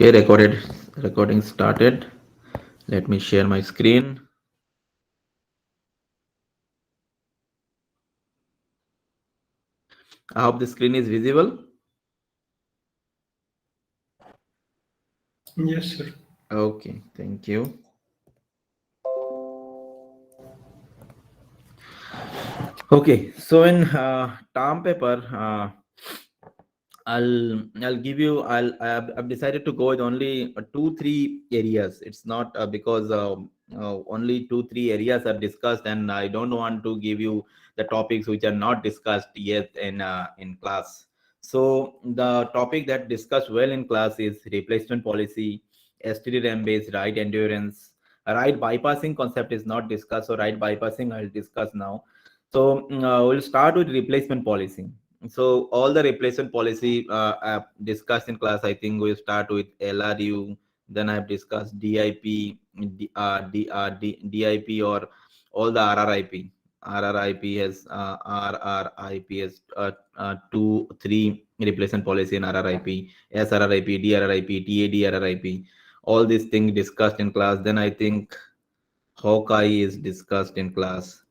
Okay, recording started. Let me share my screen. I hope the screen is visible. Yes, sir. Okay, thank you. Okay, so in term paper, I'll give you I've decided to go with only 2-3 areas. It's not because only 2-3 areas are discussed, and I don't want to give you the topics which are not discussed yet in class. So the topic that discussed well in class is replacement policy, STD-RAM based right endurance. Right bypassing concept is not discussed, so right bypassing I'll discuss now. So we'll start with replacement policy. So all the replacement policy discussed in class, I think we start with LRU. Then I've discussed DIP, DIP, or all the RRIP. RRIP has two, three replacement policy in RRIP, SRRIP, DRRIP, TADRRIP. All these things discussed in class. Then I think Hawkeye is discussed in class.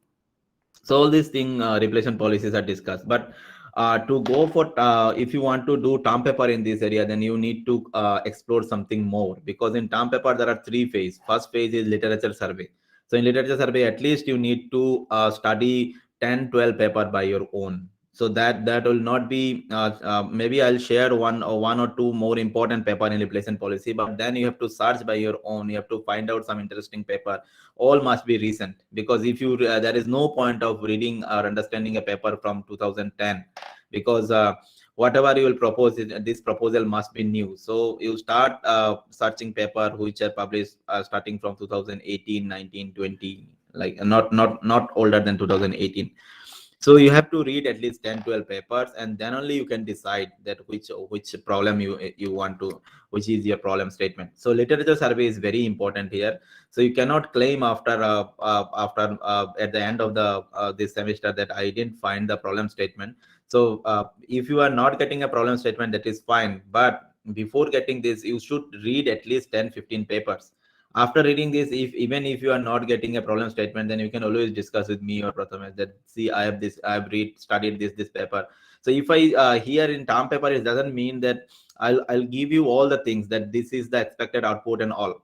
So all these thing replacement policies are discussed, but to go for if you want to do term paper in this area, then you need to explore something more, because in term paper there are three phases. First phase is literature survey. So in literature survey, at least you need to study 10-12 paper by your own. So that will not be maybe I'll share one or two more important paper in replacement policy, but then you have to search by your own. You have to find out some interesting paper. All must be recent, because if you there is no point of reading or understanding a paper from 2010, because whatever you will propose, this proposal must be new. So you start searching paper which are published starting from 2018, 19, 20, like not older than 2018. So you have to read at least 10-12 papers, and then only you can decide that which problem you want to, which is your problem statement. So literature survey is very important here. So you cannot claim after at the end of the this semester that I didn't find the problem statement. So if you are not getting a problem statement, that is fine, but before getting this, you should read at least 10-15 papers. After reading this, if even if you are not getting a problem statement, then you can always discuss with me or Prathamesh that, see, I have studied this paper. So if I here in term paper, it doesn't mean that I'll give you all the things that this is the expected output and all.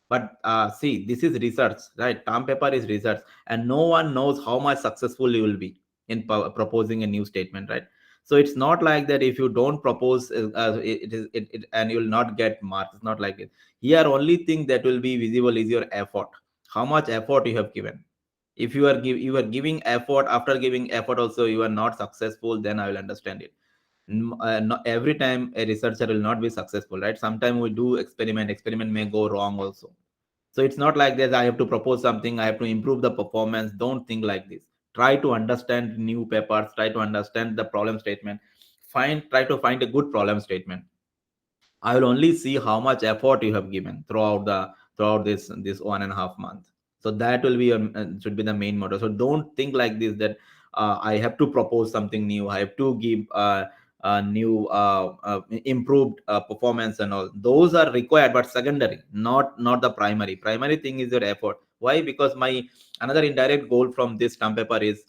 But see, this is research, right? Term paper is research, and no one knows how much successful you will be in proposing a new statement, right? So it's not like that if you don't propose, and you will not get marks. It's not like it. Here, only thing that will be visible is your effort. How much effort you have given. If you are giving effort, after giving effort also you are not successful, then I will understand it. Not every time a researcher will not be successful, right? Sometimes we do experiment may go wrong also. So it's not like that I have to propose something, I have to improve the performance. Don't think like this. Try to understand new papers, try to understand the problem statement, try to find a good problem statement. I will only see how much effort you have given throughout this 1.5 month. So that will be should be the main motto. So don't think like this that I have to propose something new. I have to give new improved performance and all. Those are required, but secondary, not the primary. Primary thing is your effort. Why? Because my another indirect goal from this stamp paper is,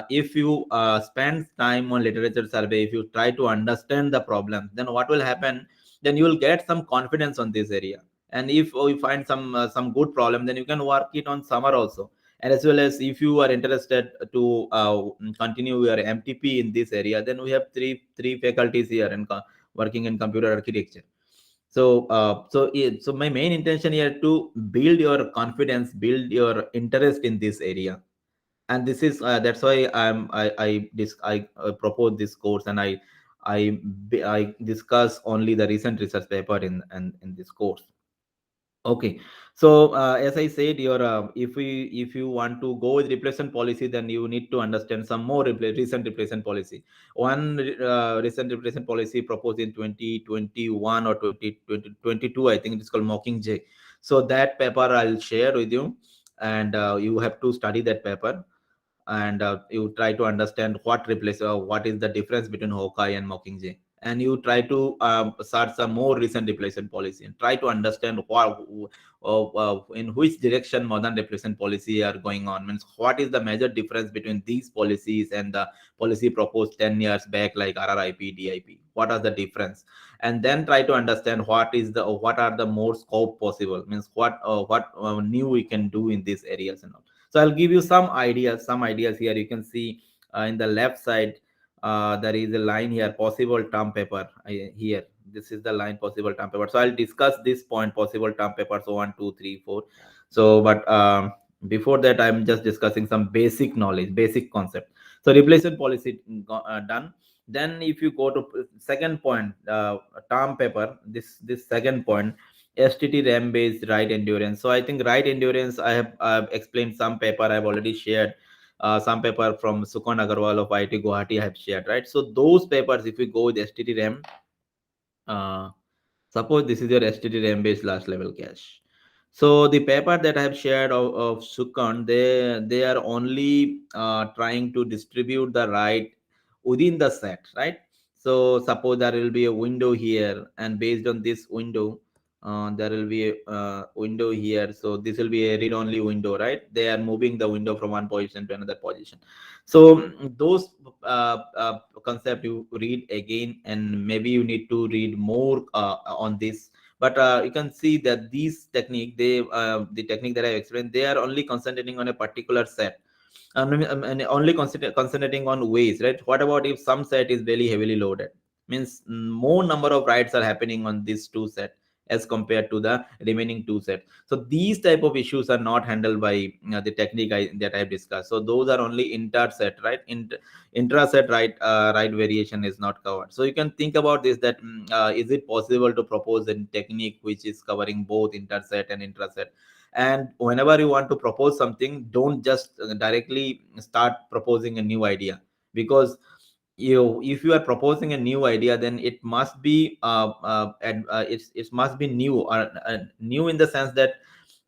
if you spend time on literature survey, if you try to understand the problem, then what will happen, then you will get some confidence on this area. And if you find some good problem, then you can work it on summer also. And as well as if you are interested to continue your MTP in this area, then we have three faculties here and working in computer architecture. So so my main intention here to build your confidence, build your interest in this area. And this is that's why I propose this course, and I discuss only the recent research paper in this course. Okay, so as I said, if you want to go with replacement policy, then you need to understand some more recent replacement policy. One recent replacement policy proposed in 2021 or 2022, I think it is called Mockingjay. So that paper I'll share with you, and you have to study that paper, and you try to understand what is the difference between Hawkeye and Mockingjay. and you try to search a more recent replacement policy and try to understand what in which direction modern replacement policy are going on, means what is the major difference between these policies and the policy proposed 10 years back like RRIP, DIP. What are the difference? And then try to understand what are the more scope possible, means what new we can do in these areas and all. So I'll give you some ideas here. You can see in the left side, there is a line here, possible term paper. Here, this is the line, possible term paper. So I'll discuss this point, possible term paper. So 1 2 3 4. So but before that, I'm just discussing some basic knowledge, basic concept. So replacement policy done. Then if you go to second point, term paper, this second point, STT RAM based right endurance. So I think right endurance, I've explained some paper I've already shared. Some paper from Sukan Agarwal of IIT Guwahati I have shared, right? So those papers, if you go with STT RAM, uh, suppose this is your STT RAM based last level cache. So the paper that I have shared of Sukan, they are only trying to distribute the right within the set, right? So suppose there will be a window here, and based on this window, there will be a window here. So this will be a read-only window, right? They are moving the window from one position to another position. So those concept you read again, and maybe you need to read more on this. But you can see that these technique, the technique that I explained, they are only concentrating on a particular set, and only concentrating on ways, right? What about if some set is very heavily loaded, means more number of writes are happening on this two set as compared to the remaining two set. So these type of issues are not handled by the technique that I've discussed. So those are only inter set, right? Intra set right variation is not covered. So you can think about this, that is it possible to propose a technique which is covering both interset and intraset? And whenever you want to propose something, don't just directly start proposing a new idea, because if you are proposing a new idea, then it must be it must be new, or new in the sense that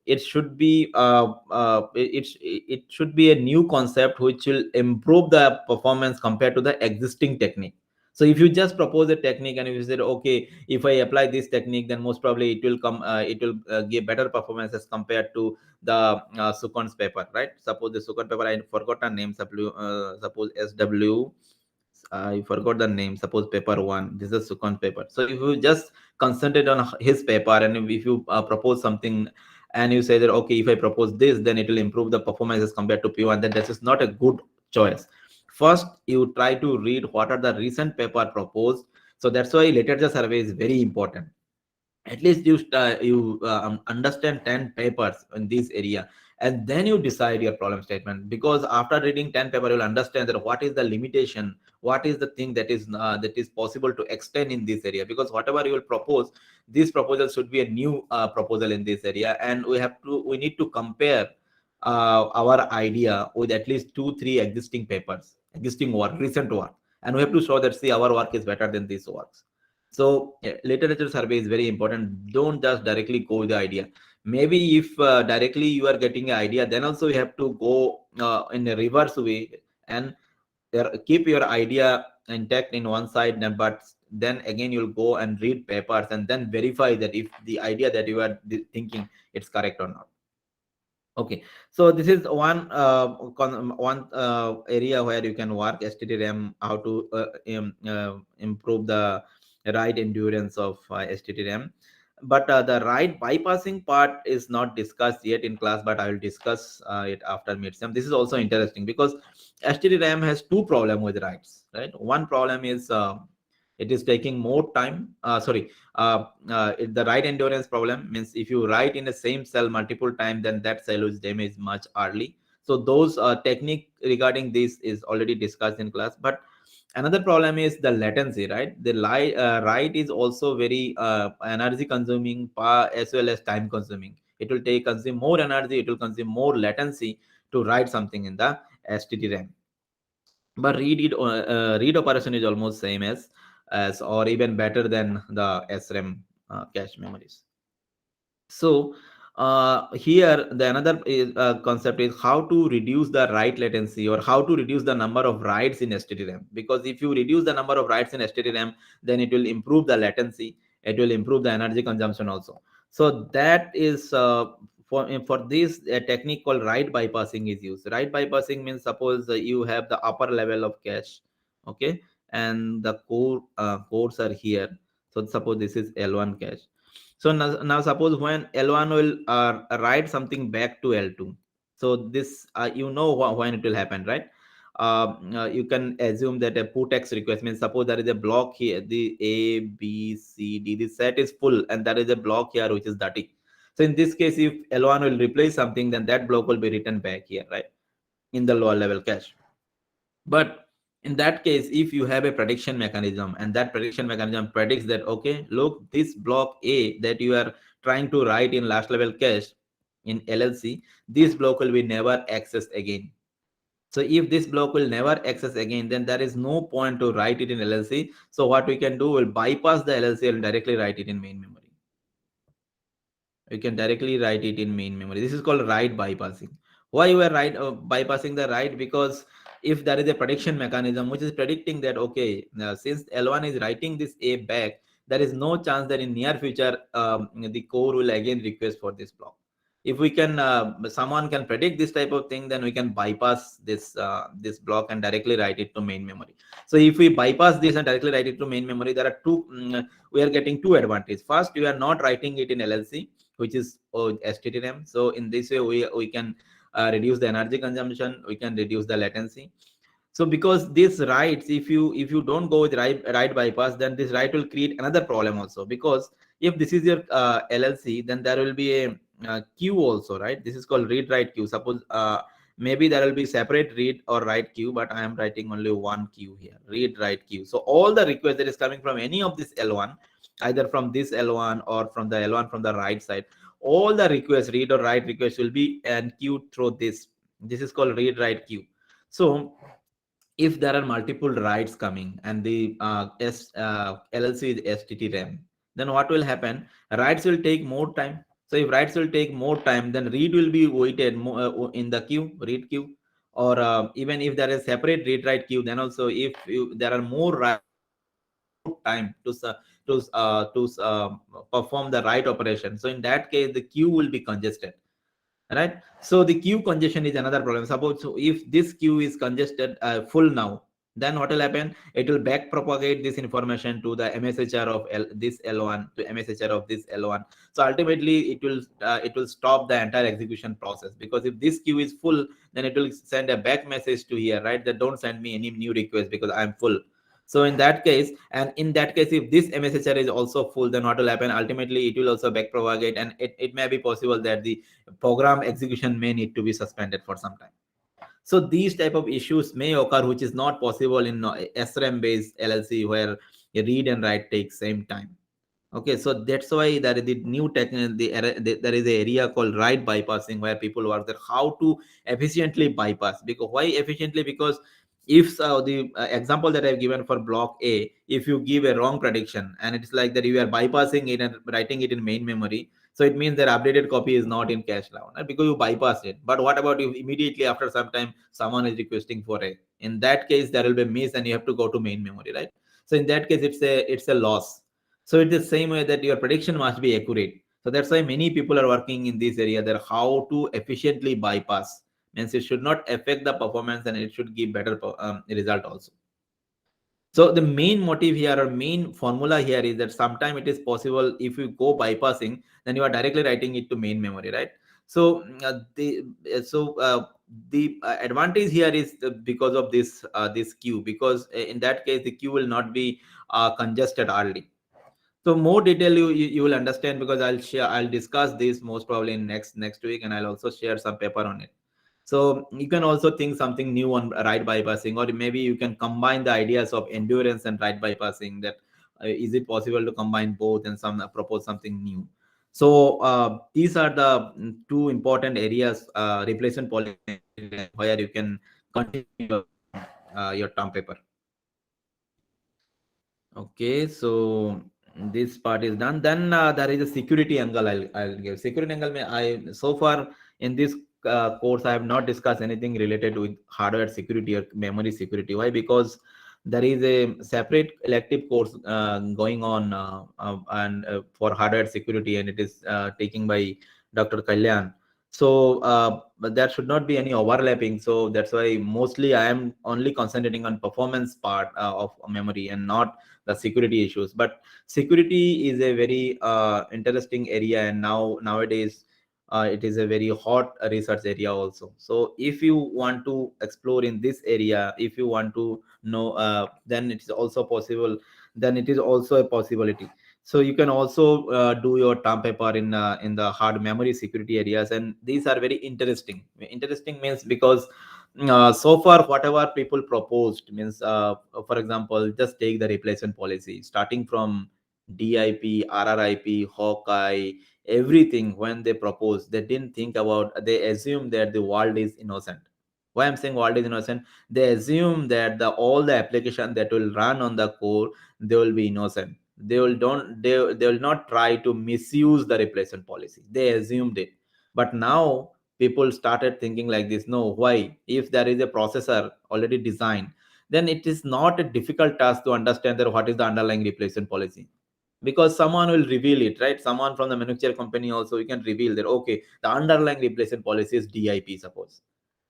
it should be it should be a new concept which will improve the performance compared to the existing technique. So if you just propose a technique and if you said, okay, if I apply this technique, then most probably it will give better performance as compared to the Sukon's paper, right? Suppose the Sukon paper, I forgot the name, suppose SW, I forgot the name. Suppose paper one. This is Sukon's paper. So if you just concentrate on his paper, and if you propose something, and you say that, okay, if I propose this, then it will improve the performance as compared to P1, then this is not a good choice. First, you try to read what are the recent paper proposed. So that's why literature survey is very important. At least you understand 10 papers in this area, and then you decide your problem statement. Because after reading 10 paper, you'll understand that what is the limitation, what is the thing that is possible to extend in this area. Because whatever you will propose, this proposal should be a new proposal in this area, and we need to compare our idea with at least 2 3 existing papers, existing work, recent work, and we have to show that, see, our work is better than these works. So literature survey is very important. Don't just directly go with the idea. Maybe if directly you are getting an idea, then also you have to go in a reverse way, and keep your idea intact in one side. But then again, you'll go and read papers and then verify that if the idea that you are thinking, it's correct or not. Okay, so this is one area where you can work STT-RAM, how to improve the write endurance of STT-RAM. But the write bypassing part is not discussed yet in class, but I will discuss it after midsem. This is also interesting because STT-RAM has two problems with writes, right? One problem is it is taking more time. The write endurance problem means if you write in the same cell multiple times, then that cell is damaged much early. So those technique regarding this is already discussed in class. But another problem is the latency, right? The write is also very energy consuming, as well as time consuming. It will consume more energy, it will consume more latency to write something in the STT-RAM. But read operation is almost same as or even better than the SRAM cache memories. So Here the another concept is how to reduce the write latency, or how to reduce the number of writes in STT-RAM. Because if you reduce the number of writes in STT-RAM, then it will improve the latency, it will improve the energy consumption also. So that is for this, a technique called write bypassing is used. Write bypassing means, suppose you have the upper level of cache, okay, and the cores are here. So suppose this is L1 cache. So now suppose when L1 will write something back to L2. So this when it will happen, right? You can assume that a putx request means, suppose there is a block here, the A, B, C, D, the set is full, and there is a block here which is dirty. So in this case, if L1 will replace something, then that block will be written back here, right, in the lower level cache. But in that case, if you have a prediction mechanism, and that prediction mechanism predicts that, okay, look, this block A that you are trying to write in last level cache in LLC, this block will be never accessed again. So if this block will never access again, then there is no point to write it in LLC. So what we can do, will bypass the LLC and directly write it in main memory. You can directly write it in main memory. This is called write bypassing. Why you are bypassing the write? Because if there is a prediction mechanism which is predicting that, okay, since L1 is writing this A back, there is no chance that in near future the core will again request for this block. If we can someone can predict this type of thing, then we can bypass this block and directly write it to main memory. So if we bypass this and directly write it to main memory, there are we are getting two advantages. First, you are not writing it in LLC, which is STT-RAM. So in this way, we can reduce the energy consumption, we can reduce the latency. So because this writes, if you don't go with write bypass, then this write will create another problem also. Because if this is your LLC, then there will be a queue also, right? This is called read write queue. Suppose maybe there will be separate read or write queue, but I am writing only one queue here, read write queue. So all the request that is coming from any of this L1, either from this L1 or from the L1 from the right side, all the requests, read or write requests, will be and queued through this. This is called read write queue. So if there are multiple writes coming and the LLC is STT-RAM, then what will happen? Writes will take more time. So if writes will take more time, then read will be waited in the queue, read queue. Or even if there is separate read write queue, then also if there are more writes, then it will take more time to perform the write operation. So in that case, the queue will be congested, right? So the queue congestion is another problem. Suppose, so if this queue is congested full now, then what will happen? It will back propagate this information to the MSHR of this L1 to MSHR of this L1. So ultimately it will stop the entire execution process. Because if this queue is full, then it will send a back message to here, right, that don't send me any new request because I'm full. So in that case, if this MSHR is also full, then what will happen? Ultimately it will also back propagate, and it may be possible that the program execution may need to be suspended for some time. So these type of issues may occur, which is not possible in SRAM based LLC, where a read and write takes same time. Okay, so that's why there is the new technique. There is an area called write bypassing, where people work that how to efficiently bypass. Because why efficiently? Because if the example that I've given for block A, if you give a wrong prediction and it's like that you are bypassing it and writing it in main memory, so it means that updated copy is not in cache now, right? Because you bypassed it. But what about if immediately after some time someone is requesting for A? In that case, there will be miss and you have to go to main memory, right? So in that case, it's a loss. So it's the same way that your prediction must be accurate. So that's why many people are working in this area, that how to efficiently bypass. Means it should not affect the performance and it should give better result also. So the main motive here, or main formula here, is that sometime it is possible, if you go bypassing, then you are directly writing it to main memory, right? So the advantage here is because of this queue, because in that case the queue will not be congested early. So more detail you will understand, because I'll discuss this most probably in next week, and I'll also share some paper on it. So you can also think something new on write bypassing, or maybe you can combine the ideas of endurance and write bypassing. That is it possible to combine both and propose something new. So these are the two important areas, replacement policy, where you can continue your term paper. Okay, so this part is done. Then there is a security angle. I'll give security angle. I so far in this course I have not discussed anything related with hardware security or memory security. Why? Because there is a separate elective course going on and for hardware security, and it is taken by Dr. Kalyan. So but there should not be any overlapping. So that's why mostly I am only concentrating on performance part of memory and not the security issues. But security is a very interesting area, and nowadays it is a very hot research area also. So if you want to explore in this area, if you want to know, then it is also possible, then it is also a possibility. So you can also do your term paper in the hard memory security areas, and these are very interesting means because so far whatever people proposed means, for example, just take the replacement policy starting from DIP, RRIP, Hawkeye, everything. When they proposed, they didn't think about, they assume that the world is innocent. Why I'm saying world is innocent? They assume that the all the application that will run on the core, they will be innocent. They will not try to misuse the replacement policy. They assumed it. But now people started thinking like this. No, why? If there is a processor already designed, then it is not a difficult task to understand that what is the underlying replacement policy, because someone will reveal it, right? Someone from the manufacturer company also, you can reveal that okay, the underlying replacement policy is DIP, suppose.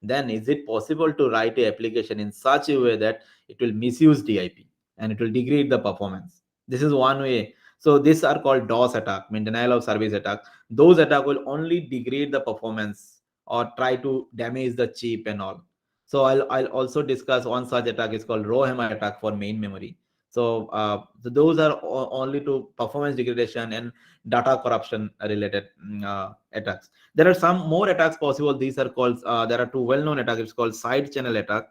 Then is it possible to write a application in such a way that it will misuse DIP and it will degrade the performance? This is one way. So these are called DOS attack, mean denial of service attack. Those attack will only degrade the performance or try to damage the chip and all. So I'll also discuss one such attack is called row hammer attack for main memory. So those are only to performance degradation and data corruption related attacks. There are some more attacks possible. These are called, there are two well-known attacks. It's called side channel attack,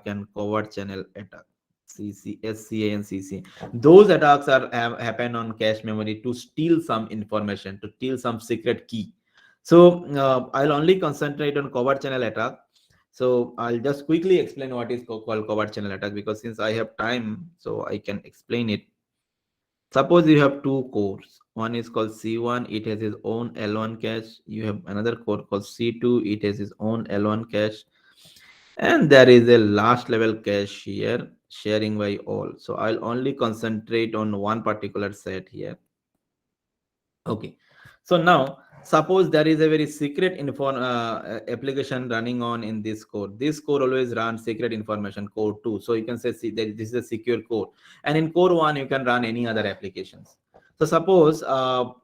and covert channel attack. SCA and CC. Those attacks are have happen on cache memory to steal some information, to steal some secret key. So I'll only concentrate on covert channel attack. So I'll just quickly explain what is called covert channel attack, because since I have time, so I can explain it. Suppose you have two cores. One is called C1, it has its own L1 cache. You have another core called C2, it has its own L1 cache. And there is a last level cache here, sharing by all. So I'll only concentrate on one particular set here. Okay. So now, suppose there is a very secret application running on in this code. This code always runs secret information, code 2. So you can say see, that this is a secure code. And in code 1, you can run any other applications. So suppose oh,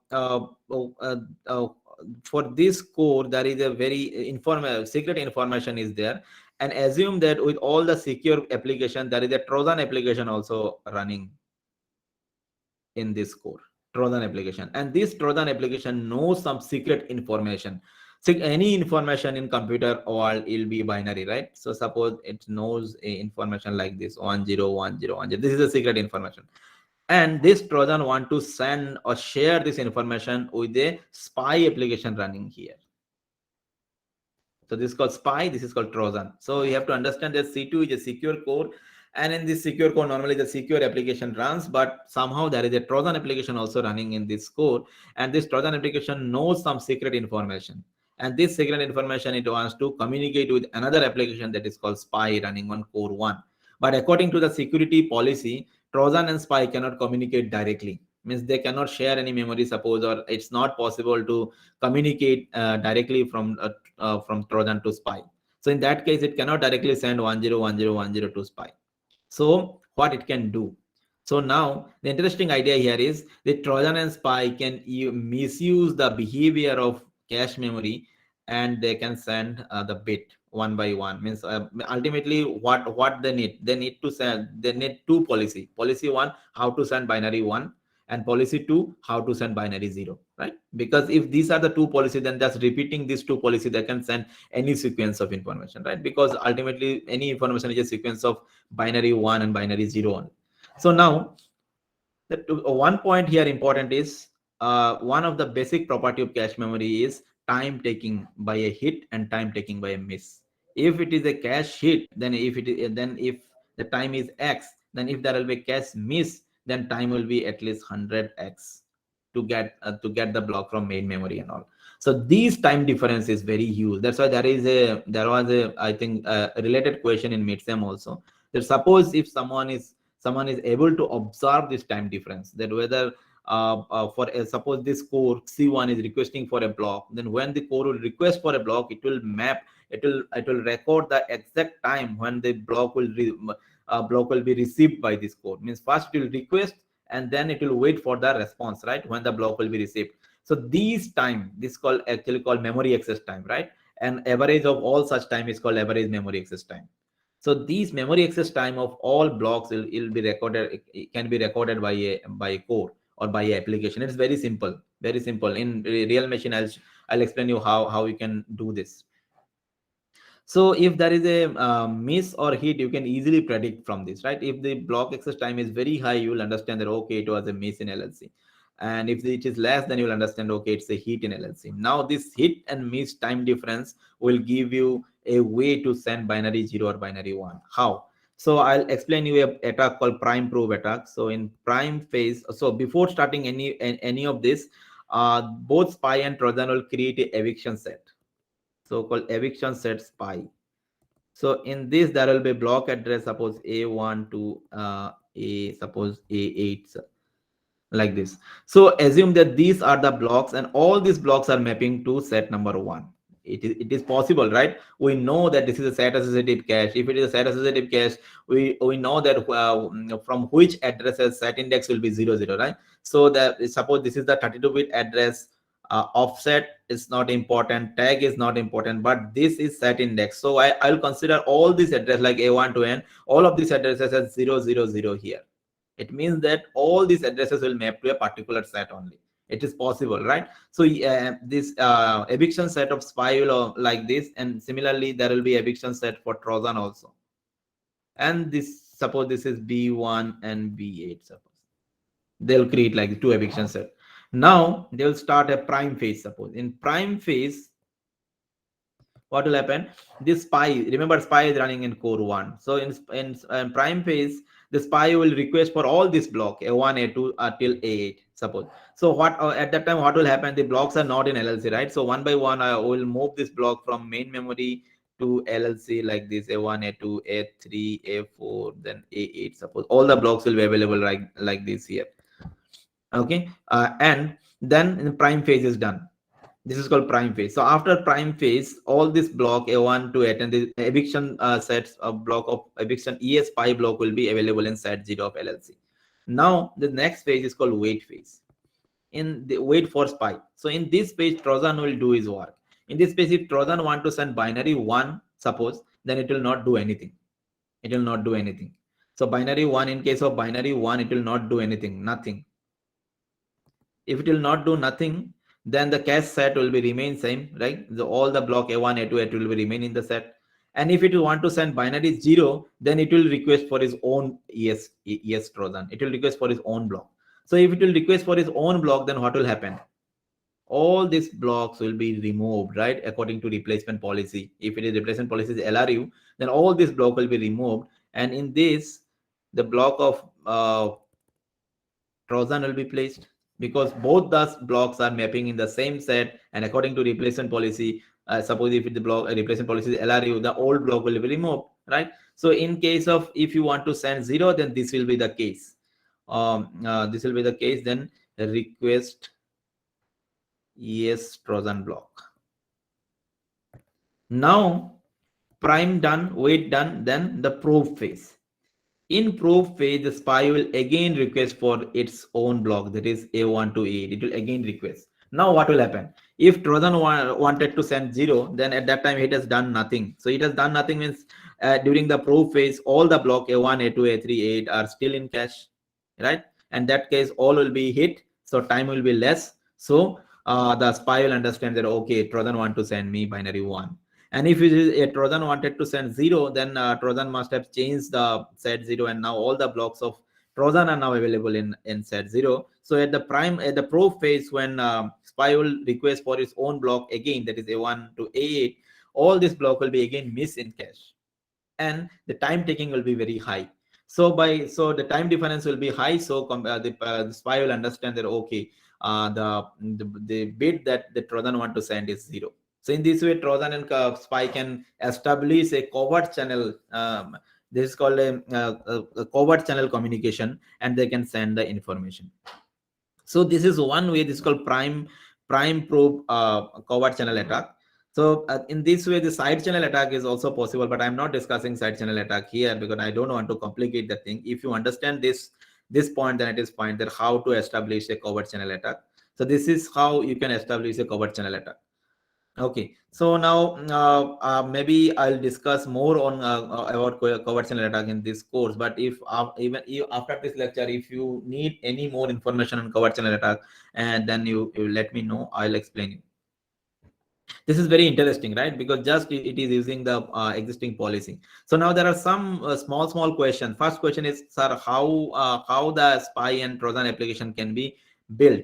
for this code, there is a very secret information is there. And assume that with all the secure application, there is a Trojan application also running in this core, Trojan application, and this Trojan application knows some secret information. So any information in computer world will be binary, right? So suppose it knows a information like this 101010. This is a secret information, and this Trojan want to send or share this information with a spy application running here. So this is called spy, this is called Trojan. So you have to understand that C2 is a secure core, and in this secure core, normally the secure application runs, but somehow there is a Trojan application also running in this core, and this Trojan application knows some secret information. And this secret information, it wants to communicate with another application that is called spy running on core 1. But according to the security policy, Trojan and spy cannot communicate directly. Means they cannot share any memory, suppose, or it's not possible to communicate directly from Trojan to spy. So in that case, it cannot directly send 101010 to spy. So what it can do? So now the interesting idea here is the Trojan and spy can misuse the behavior of cache memory, and they can send the bit one by one. Means ultimately what they need to send, they need two policy one, how to send binary 1, and policy 2, how to send binary 0, right? Because if these are the two policies, then just repeating these two policies, they can send any sequence of information, right? Because ultimately any information is a sequence of binary 1 and binary 0 on. So now one point here important is one of the basic property of cache memory is time taking by a hit and time taking by a miss. If it is a cache hit, then if the time is X, then if there will be cache miss, then time will be at least 100x to get the block from main memory and all. So these time difference is very huge. That's why there was a, I think, a related question in midsem also, that suppose if someone is able to observe this time difference, that whether suppose this core C1 is requesting for a block, then when the core will request for a block, it will record the exact time when the block will be received by this core. Means first it will request and then it will wait for the response, right, when the block will be received. So these time, this called actually called memory access time, right? And average of all such time is called average memory access time. So these memory access time of all blocks will be recorded. It can be recorded by a core or by a application. It's very simple, very simple. In real machine, I'll explain you how you can do this. So if there is a miss or hit, you can easily predict from this, right? If the block access time is very high, you will understand that, okay, it was a miss in LLC. And if it is less, then you will understand, okay, it's a hit in LLC. Now this hit and miss time difference will give you a way to send binary 0 or binary 1. How? So I'll explain you a attack called prime probe attack. So in prime phase, so before starting any of this, both spy and Trojan will create a eviction set, so called eviction set spy. So in this there will be block address, suppose A1 to a suppose A8, like this. So assume that these are the blocks and all these blocks are mapping to set number 1. It is possible, right? We know that this is a set associative cache. If it is a set associative cache, we know that from which addresses set index will be 00, right? So that suppose this is the 32-bit address, offset is not important, tag is not important, but this is set index. So I'll consider all these address like A1 to N, all of these addresses as 000 here. It means that all these addresses will map to a particular set only. It is possible, right? So this eviction set of spy will like this, and similarly there will be eviction set for Trojan also. And this, suppose this is B1 and B8, suppose they'll create like 2 eviction set. Now they will start a prime phase. Suppose in prime phase, what will happen? This spy, remember spy is running in core 1. So in prime phase, the spy will request for all this block A1 A2 till A8, suppose. So what at that time what will happen? The blocks are not in LLC, right? So one by one I will move this block from main memory to LLC like this: A1 A2 A3 A4 then A8, suppose. All the blocks will be available like this here. Okay, and then the prime phase is done. This is called prime phase. So after prime phase, all this block A1 to A10, the eviction sets of block of eviction ES spy block will be available in set 0 of LLC. Now the next phase is called wait phase. In the wait for spy. So in this phase, Trojan will do his work. In this phase, if Trojan want to send binary 1, suppose, then it will not do anything. It will not do anything. So binary 1, in case of binary 1, it will not do anything, nothing. If it will not do nothing, then the cache set will be remain same, right? All the block A1 A2 A2 will be remain in the set. And if it will want to send binary 0, then it will request for his own ES Trojan. It will request for his own block. So if it will request for his own block, then what will happen? All these blocks will be removed, right? According to replacement policy. If it is replacement policy is LRU, then all this block will be removed. And in this, the block of Trojan will be placed, because both those blocks are mapping in the same set, and according to replacement policy, suppose if the block replacement policy is LRU, the old block will be removed, right? So in case of if you want to send 0, then this will be the case. This will be the case. Then request ES Trojan block. Now prime done, wait done, then the probe phase. In probe phase, the spy will again request for its own block, that is A1 to A8. It will again request. Now what will happen? If Trojan wanted to send 0, then at that time it has done nothing. So it has done nothing means during the probe phase, all the block A1, A2, A3, A8 are still in cache, right? And that case, all will be hit. So time will be less. So the spy will understand that, okay, Trojan want to send me binary 1. And if it is a Trojan wanted to send 0, then Trojan must have changed the set 0, and now all the blocks of Trojan are now available in set 0. So at the probe phase, when spy will request for its own block again, that is A1 to A8, all this block will be again missed in cache, and the time taking will be very high. So the time difference will be high. So the spy will understand that okay, the bit that the Trojan want to send is zero. So in this way, Trojan and spy can establish a covert channel. This is called a covert channel communication, and they can send the information. So this is one way. This is called prime probe covert channel attack. So in this way, the side channel attack is also possible, but I'm not discussing side channel attack here because I don't want to complicate the thing. If you understand this point, then it is fine that how to establish a covert channel attack. So this is how you can establish a covert channel attack. Okay, so now maybe I'll discuss more on about covert channel attack in this course. But if even if, after this lecture, if you need any more information on covert channel attack, and then you let me know, I'll explain you. This is very interesting, right? Because just it is using the existing policy. So now there are some small questions. First question is, sir, how the spy and Trojan application can be built?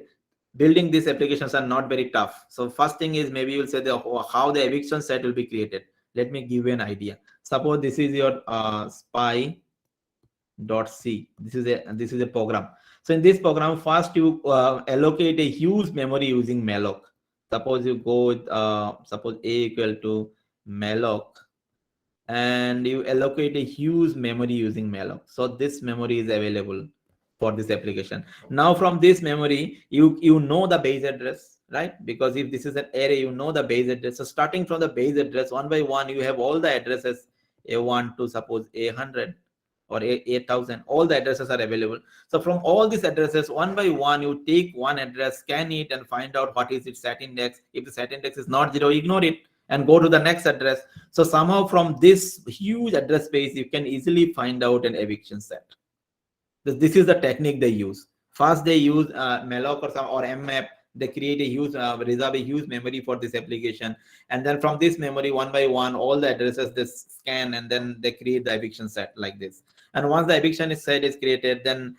Building these applications are not very tough. So first thing is, maybe you'll say how the eviction set will be created. Let me give you an idea. Suppose this is your spy.c. This is a program. So in this program, first you allocate a huge memory using malloc. Suppose you go with suppose a equal to malloc, and you allocate a huge memory using malloc. So this memory is available for this application. Now from this memory, you know the base address, right? Because if this is an array, you know the base address. So starting from the base address, one by one, you have all the addresses, a1 to suppose a100 or 8000. All the addresses are available. So from all these addresses, one by one, you take one address, scan it, and find out what is its set index. If the set index is not 0, ignore it and go to the next address. So somehow from this huge address space, you can easily find out an eviction set. This is the technique they use. First, they use malloc or mmap. They create a huge, reserve a huge memory for this application, and then from this memory, one by one, all the addresses they scan, and then they create the eviction set like this. And once the eviction set is created, then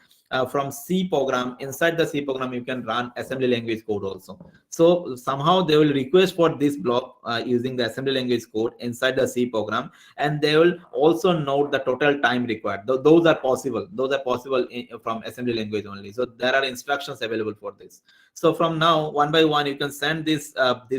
from C program, inside the C program, you can run assembly language code also. So somehow they will request for this block using the assembly language code inside the C program, and they will also note the total time required. Those are possible. Those are possible from assembly language only. So there are instructions available for this. So from now, one by one, you can send these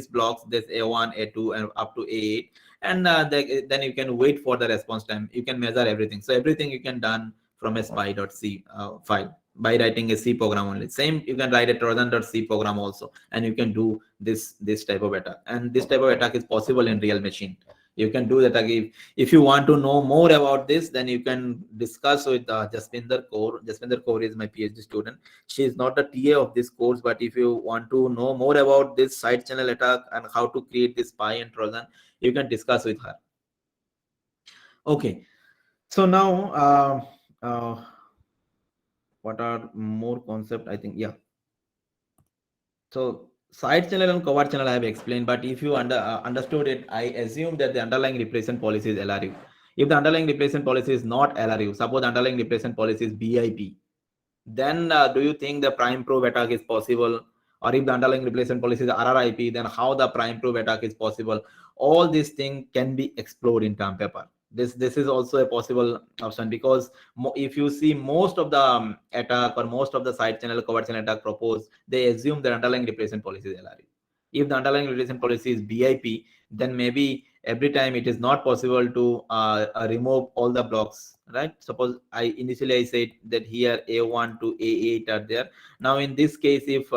blocks, this A1, A2, and up to A8, and then you can wait for the response time. You can measure everything. So everything you can done from a spy.c file by writing a C program only. Same, you can write a Trojan.c program also, and you can do this type of attack. And this type of attack is possible in real machine. You can do that. If you want to know more about this, then you can discuss with Jaspinder Kaur. Jaspinder Kaur is my PhD student. She is not the TA of this course, but if you want to know more about this side channel attack and how to create this spy and Trojan, you can discuss with her. Okay, so now what are more concept? I think, yeah. So side channel and covert channel I have explained, but if you understood it, I assume that the underlying replacement policy is LRU. If the underlying replacement policy is not LRU, suppose the underlying replacement policy is BIP, then do you think the prime probe attack is possible? Or if the underlying replacement policy is RRIP, then how the prime probe attack is possible? All these things can be explored in term paper. This is also a possible option, because if you see most of the attack or most of the side channel covert channel attack proposed, they assume the underlying replacement policy is LRU. If the underlying replacement policy is BIP, then maybe every time it is not possible to remove all the blocks, right? Suppose initially I said that here A1 to A8 are there. Now in this case, if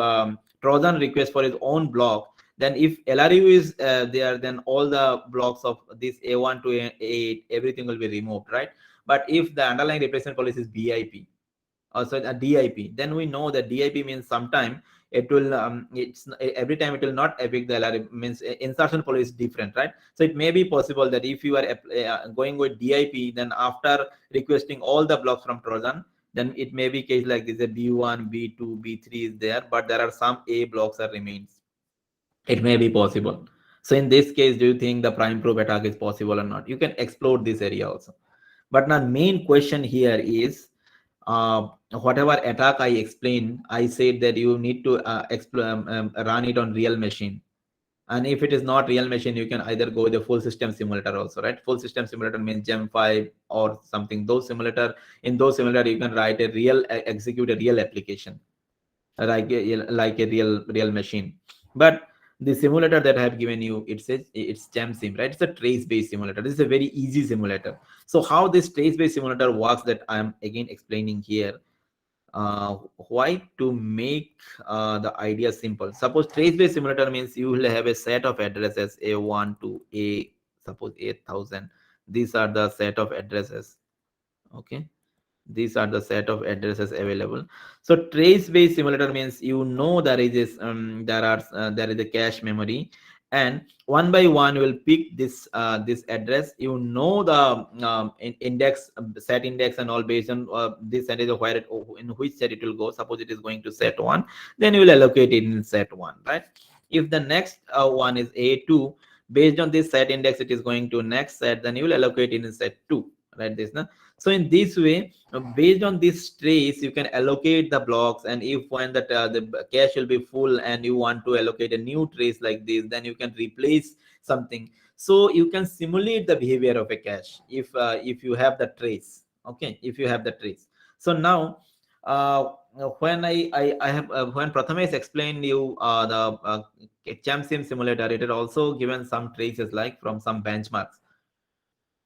Trojan requests for his own block, then if LRU is there, then all the blocks of this A1 to A8, everything will be removed, right? But if the underlying replacement policy is BIP, also a DIP, then we know that DIP means sometime it will it's every time it will not evict the LRU, means insertion policy is different, right? So it may be possible that if you are going with DIP, then after requesting all the blocks from Trojan, then it may be case like this: a B1, B2, B3 is there, but there are some A blocks that remains. It may be possible. So in this case, do you think the prime probe attack is possible or not? You can explore this area also. But now main question here is, whatever attack I explained, I said that you need to run it on real machine. And if it is not real machine, you can either go with a full system simulator also, right? Full system simulator means gem 5 or something. Those simulator, in those simulator you can write a real execute a real application like a real machine. But the simulator that I have given you, it says it's gem sim, right? It's a trace based simulator. This is a very easy simulator. So how this trace based simulator works, that I am again explaining here. Why to make the idea simple. Suppose trace based simulator means you will have a set of addresses A1 to A, suppose 8000. These are the set of addresses. Okay, these are the set of addresses available. So trace based simulator means there is this there is a cache memory, and one by one you will pick this address. The index, set index and all based on this set is where in which set it will go. Suppose it is going to set 1, then you will allocate it in set 1, right? If the next one is A2, based on this set index it is going to next set, then you will allocate it in set 2, right? This na. So in this way, based on this trace, you can allocate the blocks. And if when the cache will be full and you want to allocate a new trace like this, then you can replace something. So you can simulate the behavior of a cache if you have the trace. Okay, if you have the trace. So now, when I have when Prathamesh explained you the ChamSim simulator, it had also given some traces like from some benchmarks.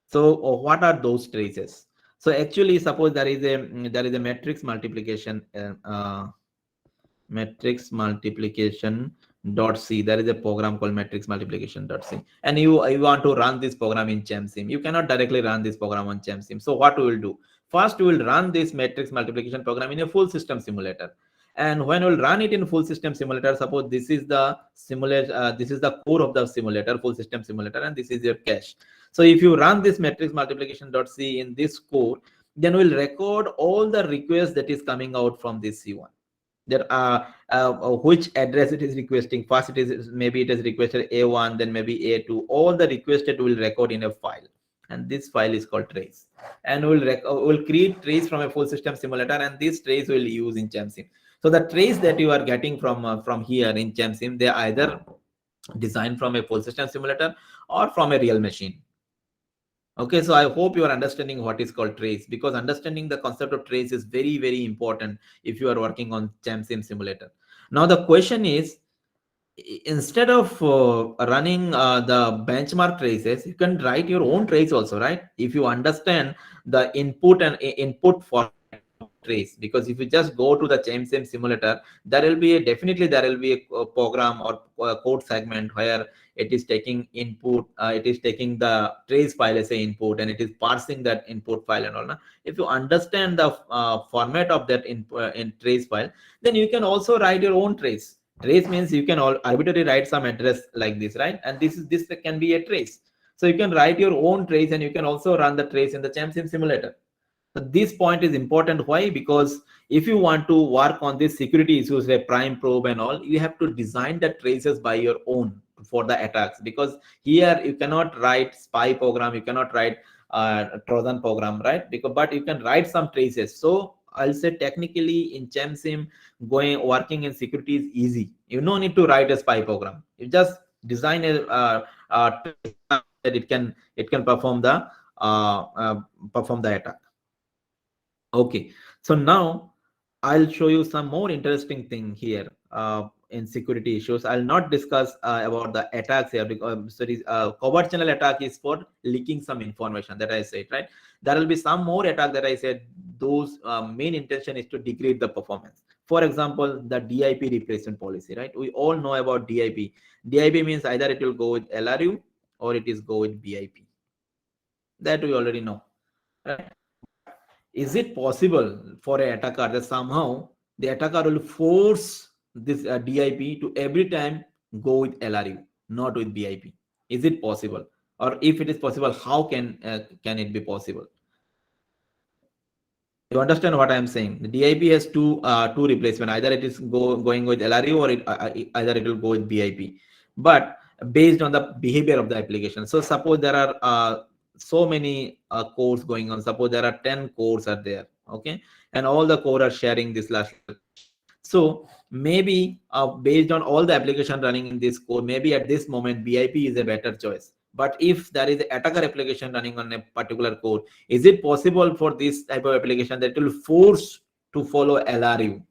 So what are those traces? So actually, suppose there is a matrix multiplication, matrix multiplication dot c. There is a program called matrix multiplication dot c, and you want to run this program in ChamSim. You cannot directly run this program on ChamSim. So what we will do? First, we will run this matrix multiplication program in a full system simulator. And when we'll run it in full system simulator, suppose this is the simulator, this is the core of the simulator, full system simulator, and this is your cache. So if you run this matrix multiplication dot c in this code, then we'll record all the requests that is coming out from this C1. That which address it is requesting. First, it is requested A1, then maybe A2. All the requested will record in a file, and this file is called trace. And we'll create trace from a full system simulator, and this trace will use in ChamSim. So the trace that you are getting from here in ChamSim, they are either designed from a full system simulator or from a real machine. Okay, so I hope you are understanding what is called trace, because understanding the concept of trace is very, very important if you are working on ChamSim simulator. Now the question is, instead of running the benchmark traces, you can write your own trace also, right? If you understand the input and input format of trace, because if you just go to the ChamSim simulator, definitely there will be a program or a code segment where it is taking input, it is taking the trace file as a input, and it is parsing that input file and all. Now, if you understand the format of that in trace file, then you can also write your own trace. Trace means you can arbitrarily write some address like this, right? And this can be a trace. So you can write your own trace, and you can also run the trace in the ChamSim simulator. So this point is important. Why? Because if you want to work on these security issues like prime probe and all, you have to design the traces by your own for the attacks. Because here you cannot write spy program, you cannot write Trojan program, right? But you can write some traces. So I'll say technically in ChamSim, working in security is easy. You don't need to write a spy program. You just design a trace that it can perform the attack. Okay, so now I'll show you some more interesting thing here in security issues. I'll not discuss about the attacks here, because covert channel attack is for leaking some information that I said, right? There will be some more attack that I said. Those main intention is to degrade the performance. For example, the DIP replacement policy, right? We all know about DIP. DIP means either it will go with LRU or it is go with BIP. That we already know, right? Is it possible for an attacker that somehow the attacker will force this DIP to every time go with LRU, not with BIP? Is it possible? Or if it is possible, how can it be possible? You understand what I am saying? The DIP has two replacement. Either it is going with LRU, or either it will go with BIP. But based on the behavior of the application. So suppose there are so many cores going on. Suppose there are 10 cores are there, okay, and all the core are sharing this last. So maybe based on all the application running in this code, maybe at this moment BIP is a better choice. But if there is an attacker application running on a particular code, is it possible for this type of application that will force to follow LRU?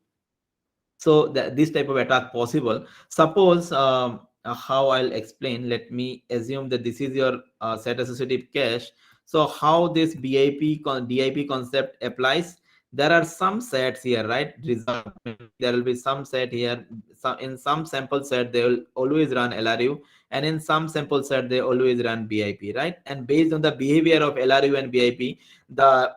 So this type of attack possible. Suppose how I'll explain. Let me assume that this is your set associative cache. So how this DIP concept applies? There are some sets here, right? Reserved. There will be some set here. In some sample set, they will always run LRU, and in some sample set, they always run BIP, right? And based on the behavior of LRU and BIP, the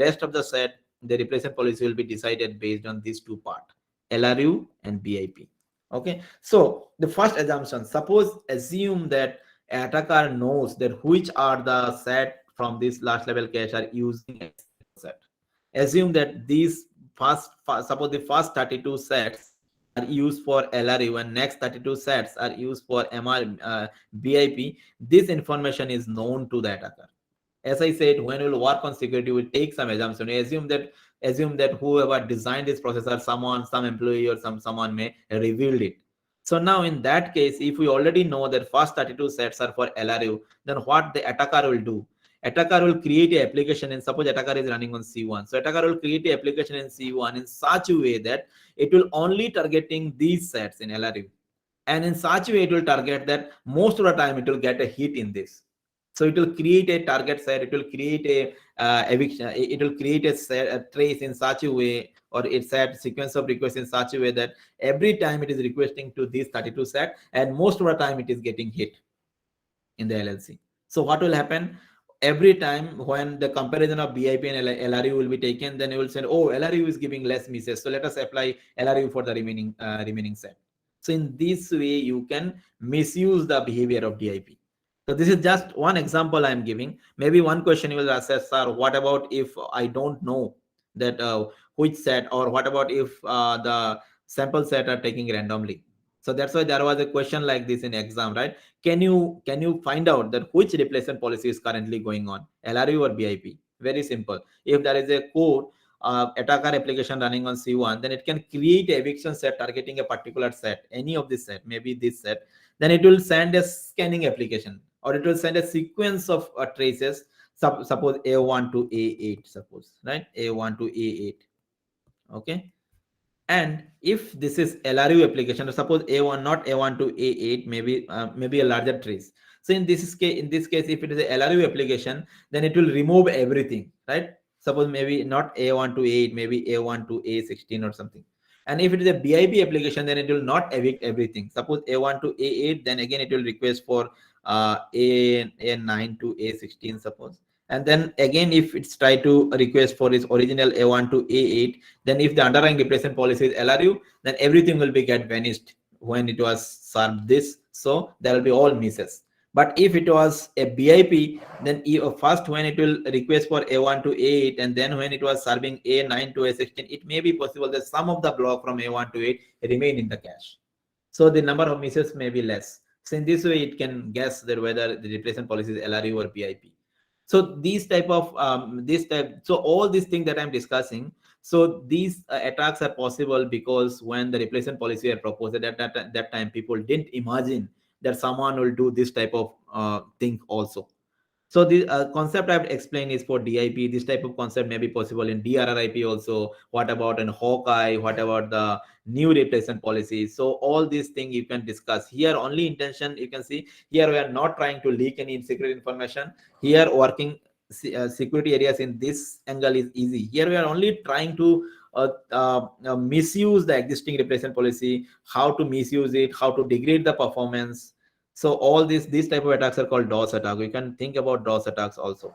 rest of the set, the replacement policy will be decided based on these two parts, LRU and BIP. Okay, so the first assumption, suppose assume that attacker knows that which are the set from this last level cache are using a set. Assume that these suppose the first 32 sets are used for LRU and next 32 sets are used for BIP. This information is known to the attacker. As I said, when we'll work on security, we take some assumption. We assume that whoever designed this processor, some employee or someone may revealed it. So now in that case, if we already know that first 32 sets are for LRU, then what the attacker will do? Attacker will create an application, and suppose attacker is running on C1. So attacker will create an application in C1 in such a way that it will only targeting these sets in LRU. And in such a way, it will target that most of the time it will get a hit in this. So it will create a target set, it will create a eviction, it will create a trace in such a way, or it set sequence of requests in such a way that every time it is requesting to this 32 set, and most of the time it is getting hit in the LLC. So what will happen? Every time when the comparison of BIP and LRU will be taken, then you will say, oh, LRU is giving less misses, so let us apply LRU for the remaining set. So in this way, you can misuse the behavior of DIP. So this is just one example I'm giving. Maybe one question you will ask, sir, what about if I don't know that which set, or what about if the sample set are taking randomly? So that's why there was a question like this in exam, right? Can you find out that which replacement policy is currently going on, LRU or BIP? Very simple. If there is a code attacker application running on C1, then it can create a eviction set targeting a particular set, any of this set, maybe this set. Then it will send a scanning application, or it will send a sequence of traces. Suppose A1 to A8, suppose, right? A1 to A8. Okay. And if this is LRU application, suppose A1, not A1 to A8, maybe a larger trace. So in this case, if it is a LRU application, then it will remove everything, right? Suppose maybe not A1 to A8, maybe A1 to A16 or something. And if it is a BIP application, then it will not evict everything. Suppose A1 to A8, then again it will request for A9 to A16, suppose. And then again, if it's try to request for its original A1 to A8, then if the underlying replacement policy is LRU, then everything will be get vanished when it was served this. So there will be all misses. But if it was a BIP, then first when it will request for A1 to A8, and then when it was serving A9 to A16, it may be possible that some of the block from A1 to 8 remain in the cache. So the number of misses may be less. So in this way, it can guess that whether the replacement policy is LRU or BIP. So these type of so all these things that I'm discussing, so these attacks are possible because when the replacement policy are proposed at that time, people didn't imagine that someone will do this type of thing also. So the concept I've explained is for DIP. This type of concept may be possible in DRRIP also. What about in Hawkeye? What about the new replacement policy? So all these things you can discuss here. Only intention, you can see here, we are not trying to leak any secret information. Here working security areas in this angle is easy. Here we are only trying to misuse the existing replacement policy, how to misuse it, how to degrade the performance. So all these type of attacks are called DOS attack. You can think about DOS attacks also.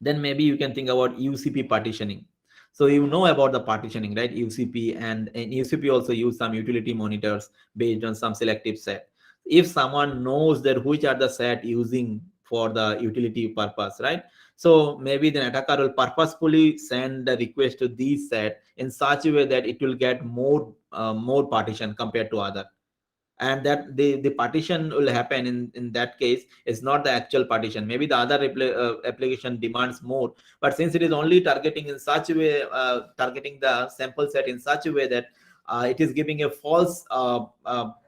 Then maybe you can think about UCP partitioning. So you know about the partitioning, right? UCP, and UCP also use some utility monitors based on some selective set. If someone knows that which are the set using for the utility purpose, right? So maybe the attacker will purposefully send the request to these set in such a way that it will get more partition compared to other. And that the partition will happen in that case is not the actual partition. Maybe the other application demands more, but since it is only targeting in such a way, targeting the sample set in such a way that it is giving a false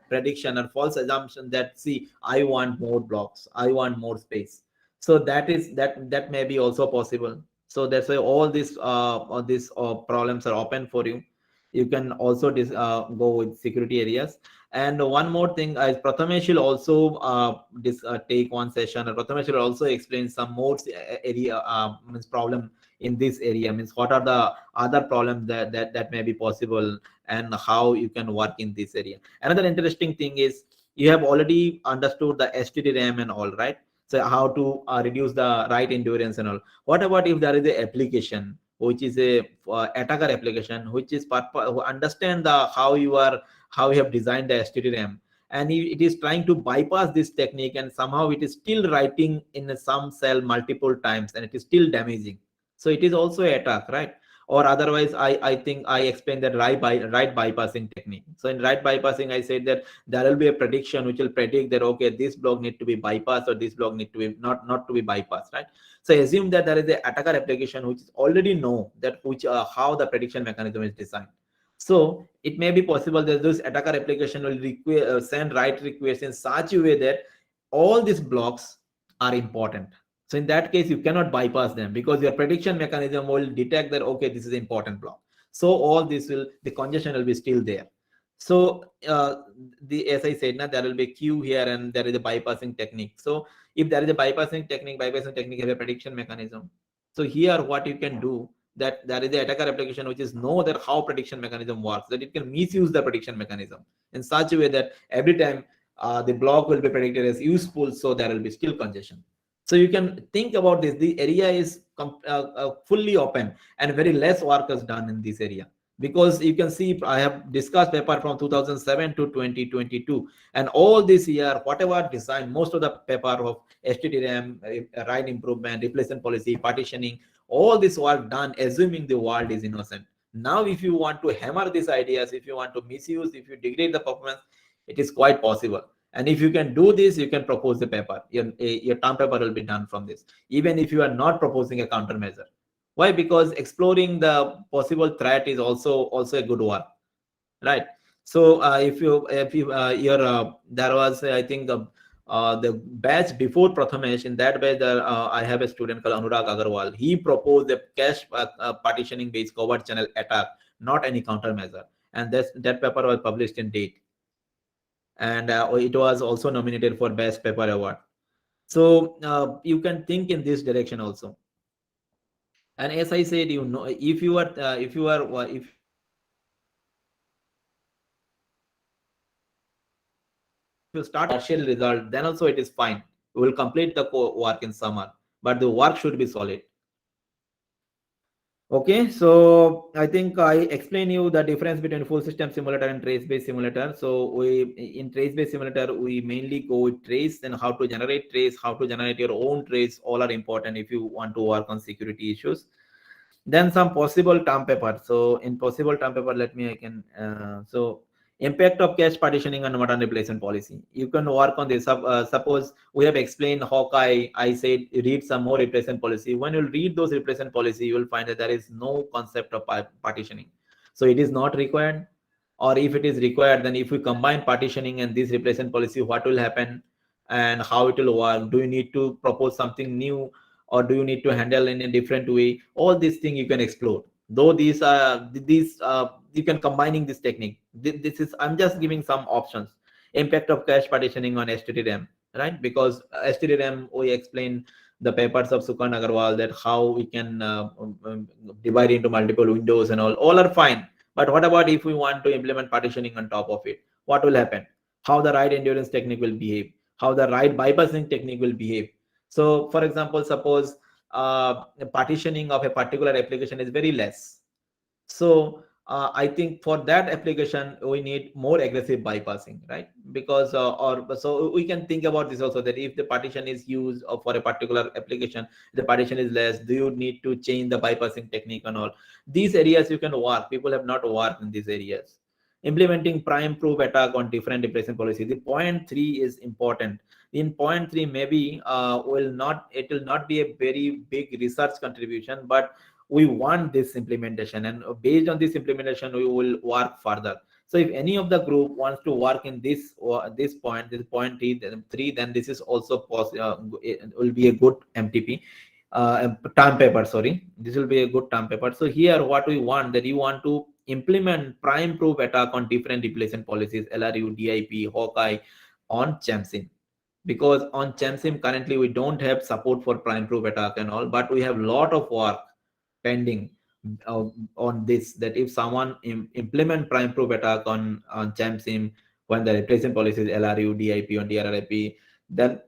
prediction or false assumption that, see, I want more blocks, I want more space. So that may be also possible. So that's why all these problems are open for you. You can also go with security areas. And one more thing, Prathamesh will also take one session, and Prathamesh will also explain some more area means problem in this area, means what are the other problems that may be possible, and how you can work in this area. Another interesting thing is, you have already understood the STT-RAM and all, right? So how to reduce the write endurance and all. What about if there is a application which is a attacker application, which is who understand the how you have designed the STT-RAM, and it is trying to bypass this technique, and somehow it is still writing in some cell multiple times, and it is still damaging. So it is also an attack, right? Or otherwise, I think I explained that right bypassing technique. So in right bypassing, I said that there will be a prediction which will predict that, okay, this block need to be bypassed, or this block need to be not to be bypassed, right? So assume that there is a attacker application which already know that which how the prediction mechanism is designed. So it may be possible that this attacker application will send write requests in such a way that all these blocks are important. So in that case, you cannot bypass them, because your prediction mechanism will detect that, okay, this is an important block. So all this the congestion will be still there. So as I said, now there will be a queue here, and there is a bypassing technique. So if there is a bypassing technique have a prediction mechanism. So here what you can do, that there is the attacker application which is know that how prediction mechanism works, that it can misuse the prediction mechanism in such a way that every time the block will be predicted as useful, so there will be still congestion. So you can think about this. The area is fully open, and very less work is done in this area, because you can see I have discussed paper from 2007 to 2022, and all this year, whatever design, most of the paper of STT-RAM, right improvement, replacement policy, partitioning, all this work done assuming the world is innocent. Now if you want to hammer these ideas, if you want to misuse, if you degrade the performance, it is quite possible. And if you can do this, you can propose the paper. Your term paper will be done from this, even if you are not proposing a countermeasure. Why? Because exploring the possible threat is also a good work, right? So if you your there was I think the batch before Prathamesh. In that batch, I have a student called Anurag Agarwal. He proposed a cache partitioning based covert channel attack, not any countermeasure, and that paper was published in Date, and it was also nominated for best paper award. So you can think in this direction also. And as I said, if you start partial result, then also it is fine. We will complete the work in summer, but the work should be solid. Okay, so I think I explain you the difference between full system simulator and trace-based simulator. So in trace-based simulator, we mainly go with trace, and how to generate trace, how to generate your own trace, all are important if you want to work on security issues. Then some possible term paper. So in possible term paper, so impact of cache partitioning and modern replacement policy. You can work on this. Suppose we have explained Hawkeye. I said read some more replacement policy. When you read those replacement policy, you will find that there is no concept of partitioning. So it is not required. Or if it is required, then if we combine partitioning and this replacement policy, what will happen and how it will work? Do you need to propose something new, or do you need to handle in a different way? All these things you can explore. Though these you can combining this technique. This is, I'm just giving some options. Impact of cache partitioning on STT-RAM, right? Because STT-RAM, we explain the papers of Sukan Agarwal, that how we can divide into multiple windows and all are fine. But what about if we want to implement partitioning on top of it? What will happen? How the write endurance technique will behave? How the write bypassing technique will behave? So for example, suppose partitioning of a particular application is very less. So I think for that application, we need more aggressive bypassing, right? Because or so we can think about this also, that if the partition is used for a particular application, the partition is less, do you need to change the bypassing technique and all? These areas you can work. People have not worked in these areas. Implementing prime proof attack on different replacement policy. The point 3 is important. In point 3, maybe it will not be a very big research contribution, but we want this implementation, and based on this implementation we will work further. So if any of the group wants to work in this point, this point three, then this is also it will be a good mtp, term paper, sorry, this will be a good term paper. So here what we want, that you want to implement prime proof attack on different replacement policies, LRU, DIP, Hawkeye, on Chamsin. Because on Chamsim currently we don't have support for prime proof attack and all, but we have lot of work pending uh, on this, that if someone implement prime proof attack on Chamsim when the replacement policy is LRU, DIP on DRRIP, then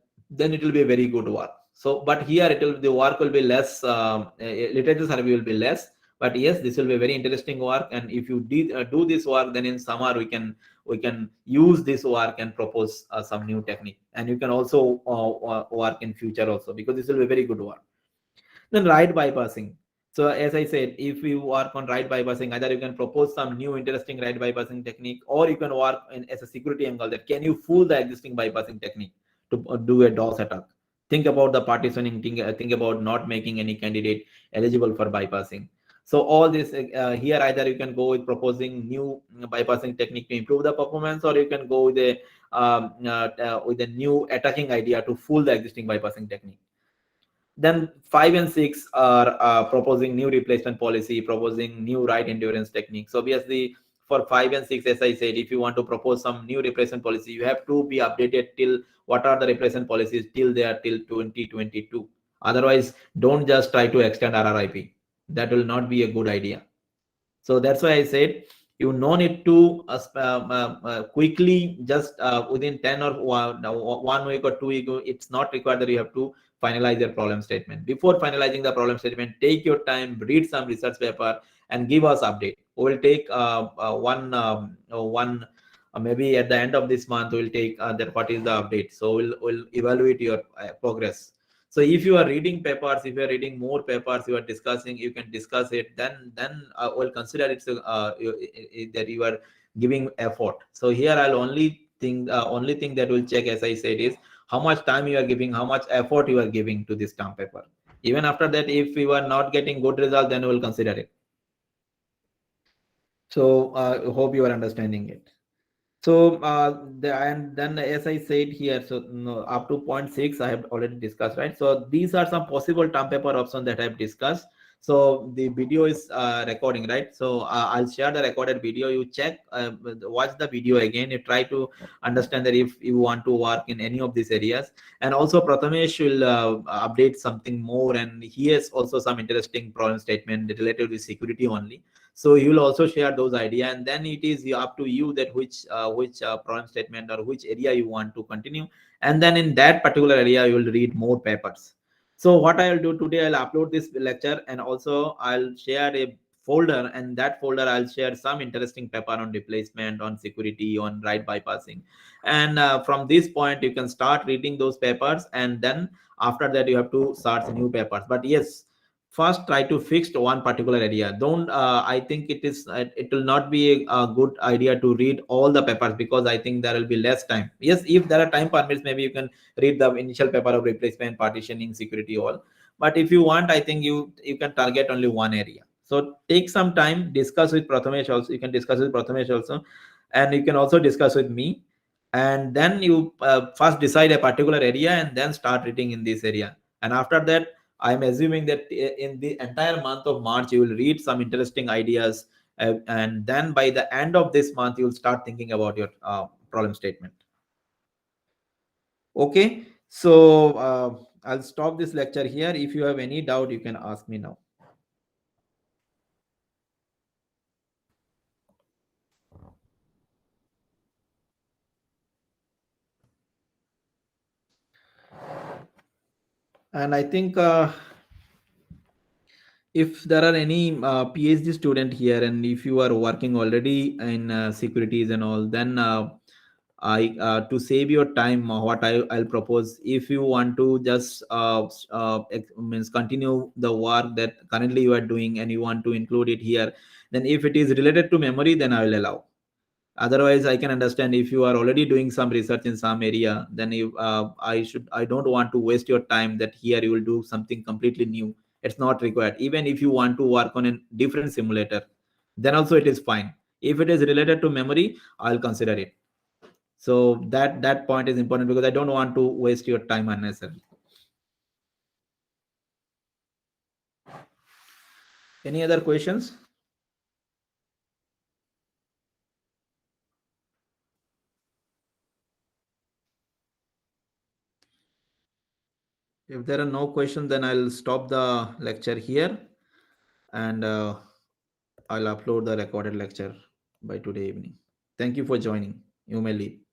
it will be a very good work. So but here the work will be less, literature survey will be less, but yes, this will be a very interesting work. And if you do this work, then in summer we can use this work and propose some new technique, and you can also work in future also, because this will be very good work. Then right bypassing. So as I said, if you work on right bypassing, either you can propose some new interesting right bypassing technique, or you can work as a security angle, that can you fool the existing bypassing technique to do a DOS attack. Think about the partitioning, think about not making any candidate eligible for bypassing. So all this here, either you can go with proposing new bypassing technique to improve the performance, or you can go with a new attacking idea to fool the existing bypassing technique. Then 5 and 6 are proposing new replacement policy, proposing new right endurance techniques. So obviously for 5 and 6, as I said, if you want to propose some new replacement policy, you have to be updated till what are the replacement policies till they are till 2022. Otherwise, don't just try to extend RRIP. That will not be a good idea. So that's why I said you no need to quickly just within 10 or 1 week or 2 week, it's not required that you have to finalize your problem statement. Before finalizing the problem statement, take your time, read some research paper, and give us update. We will take one maybe at the end of this month we'll take that what is the update. So we'll evaluate your progress. So if you are reading papers, if you are reading more papers, you are discussing, you can discuss it, then we'll consider it that you are giving effort. So here I'll only thing that will check, as I said, is how much time you are giving, how much effort you are giving to this term paper. Even after that, if you are not getting good result, then we'll consider it. So hope you are understanding it. So and then as I said here, so no, up to point 6 I have already discussed, right? So these are some possible term paper options that I have discussed. So the video is recording, right? So I'll share the recorded video. You check, watch the video again. You try to understand that if you want to work in any of these areas. And also Prathamesh will update something more, and he has also some interesting problem statement related to security only. So you will also share those ideas, and then it is up to you that which problem statement or which area you want to continue, and then in that particular area you will read more papers. So what I will do today, I'll upload this lecture, and also I'll share a folder, and that folder I'll share some interesting paper on replacement, on security, on right bypassing. And from this point you can start reading those papers, and then after that you have to start new papers. But yes, first try to fix one particular area. Don't I think it will not be a good idea to read all the papers, because I think there will be less time. Yes, if there are time permits, maybe you can read the initial paper of replacement, partitioning, security, all. But if you want, I think you can target only one area. So take some time, discuss with Prathamesh also. You can discuss with Prathamesh also, and you can also discuss with me. And then you first decide a particular area, and then start reading in this area. And after that, I'm assuming that in the entire month of March, you will read some interesting ideas, and then by the end of this month, you will start thinking about your problem statement. Okay, so I'll stop this lecture here. If you have any doubt, you can ask me now. And I think if there are any PhD student here, and if you are working already in securities and all, then I to save your time, what I'll propose, if you want to just means continue the work that currently you are doing, and you want to include it here, then if it is related to memory, then I will allow. Otherwise, I can understand if you are already doing some research in some area, then I don't want to waste your time that here you will do something completely new, It's not required. Even if you want to work on a different simulator, then also it is fine. If it is related to memory, I'll consider it. So that point is important because I don't want to waste your time unnecessarily. Any other questions? If there are no questions, then I'll stop the lecture here, and I'll upload the recorded lecture by today evening. Thank you for joining. You may leave.